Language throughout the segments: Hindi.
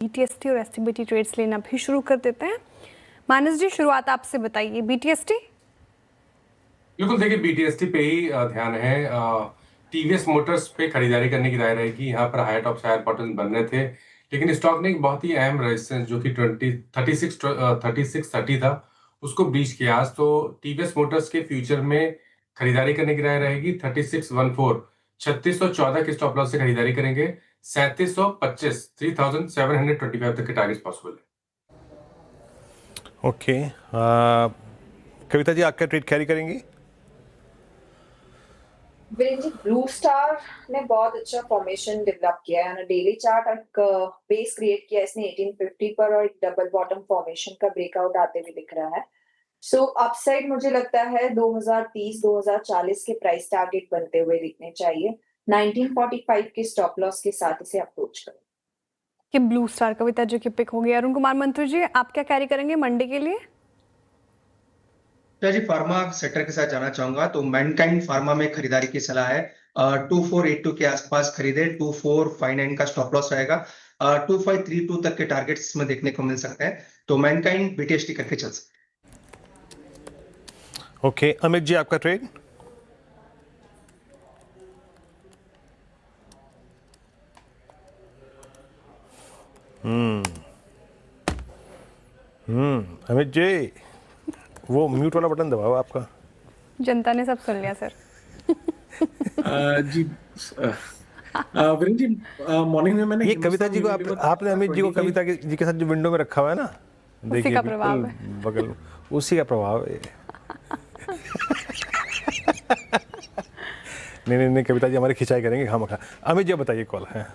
बीटीएसटी और एसटीबीटी ट्रेड्स लेना भी शुरू कर देते हैं। मानस जी, शुरुआत आपसे बताइए। बीटीएसटी बिल्कुल, देखिए बीटीएसटी पे ही ध्यान है। टीवीएस मोटर्स पे खरीदारी करने की राय रहेगी। यहाँ पर हायर टॉप हायर बॉटम बन रहे थे, लेकिन स्टॉक ने एक बहुत ही अहम रेजिस्टेंस जो कि 3630 था, उसको ब्रीच किया आज। तो टीवीएस मोटर्स के फ्यूचर में खरीदारी करने की राय रहेगी। 3614 3614 के स्टॉप लॉस से खरीदारी करेंगे। 3725 3725 तक के टारगेट पॉसिबल है। ओके, कविता जी आपका ट्रेड कैरी करेंगी? वीरेंद्र जी, ब्लू स्टार ने बहुत अच्छा फॉर्मेशन डेवलप किया है। डेली चार्ट एक बेस क्रिएट किया इसने 1850 पर और एक डबल बॉटम फॉर्मेशन का ब्रेकआउट आते हुए दिख रहा है। सो अपसाइड मुझे लगता है 2030-2040 के प्राइस टारगेट बनते हुए दिखने चाहिए। 1945 के स्टॉप लॉस के साथ इसे अप्रोच करें। कि ब्लू स्टार कविता जी की पिक हो गई। अरुण कुमार मंत्री जी, आप क्या कैरी करेंगे मंडे के लिए? जी, फार्मा सेक्टर के साथ जाना चाहूंगा तो मैनकाइंड फार्मा में खरीदारी की सलाह है। 2482 के आसपास खरीदे। 2459 का स्टॉप लॉस रहेगा। 2532 तक के टारगेट्स इसमें देखने को मिल सकते हैं। तो मैनकाइंड बीटीएसटी करके चल सकते हैं। ओके, अमित जी आपका ट्रेड? अमित जी, वो म्यूट वाला बटन दबाओ आपका। जनता ने सब सुन लिया सर। जी वीरेंद्र जी, मॉर्निंग में मैंने ये कविता जी को आपने अमित जी को कविता जी के साथ जो विंडो में रखा हुआ है ना, उसी का प्रभाव है। बगल में उसी का प्रभाव है। नहीं कविता जी हमारी खिंचाई करेंगे खामखा। अमित जी बताइए, कॉल है।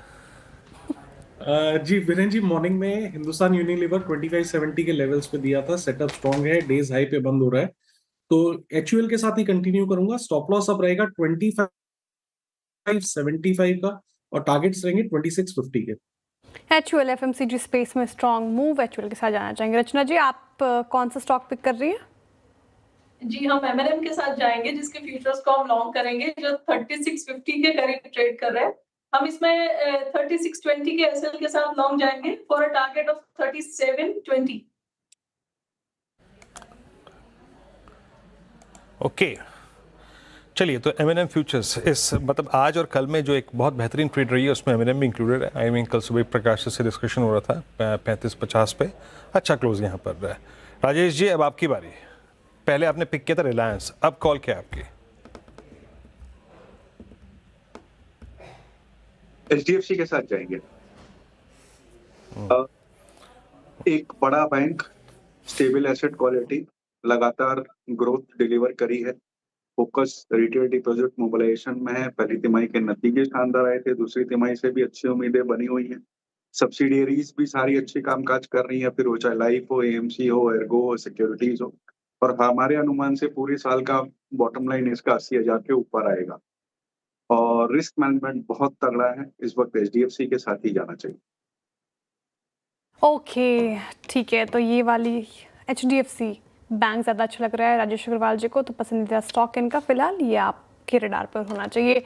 जी वीरेंद्र जी, मॉर्निंग में हिंदुस्तान यूनिलीवर 2570 के लेवल्स पे दिया था। सेटअप स्ट्रॉन्ग है, डेज हाई पे बंद हो रहा है, तो एचयूएल के साथ ही कंटिन्यू करूंगा। स्टॉप लॉस अब रहेगा 2575 का और टारगेट्स रहेंगे 2650 के। एचयूएल एफएमसीजी स्पेस में स्ट्रॉन्ग मूव, एचयूएल के साथ जाना चाहेंगे। रचना जी, आप कौन सा स्टॉक पिक कर रही हैं? जी, हम एमएनएम के साथ जाएंगे, जिसके फ्यूचर्स को हम लॉन्ग करेंगे, जो 3650 के करीब ट्रेड कर रहे हैं। हम इसमें 3620 के एसएल के साथ लॉन्ग जाएंगे for a target of 3720। Okay, चलिए, तो एमएनएम फ्यूचर्स इस मतलब आज और कल में जो एक बहुत बेहतरीन ट्रेड रही है उसमें एमएनएम भी इंक्लूडेड है। आई मीन कल सुबह प्रकाश से डिस्कशन हो रहा था 35-50 पे, अच्छा क्लोज यहाँ पर रहा है। राजेश जी, अब आपकी बारी। पहले आपने पिक किया था रिलायंस, अब कॉल क्या आपकी? एचडीएफसी के साथ जाएंगे। एक बड़ा बैंक, स्टेबल एसेट क्वालिटी, लगातार ग्रोथ डिलीवर करी है। फोकस रिटेल डिपॉजिट मोबिलाइजेशन में है। पहली तिमाही के नतीजे शानदार आए थे, दूसरी तिमाही से भी अच्छी उम्मीदें बनी हुई हैं। सब्सिडियरीज भी सारी अच्छे कामकाज कर रही है, फिर वो चाहे लाइफ हो, एएमसी हो, एर्गो हो, सिक्योरिटीज हो। और हमारे अनुमान से पूरे साल का बॉटम लाइन इसका 80,000 के ऊपर आएगा और रिस्क मैनेजमेंट बहुत तगड़ा है। इस वक्त एचडीएफसी के साथ ही जाना चाहिए। ओके, ठीक है, तो ये वाली एचडीएफसी बैंक ज़्यादा अच्छा लग रहा है राजेश अग्रवाल जी को, तो पसंदीदा स्टॉक इनका फिलहाल ये आपके रडार पर होना चाहिए।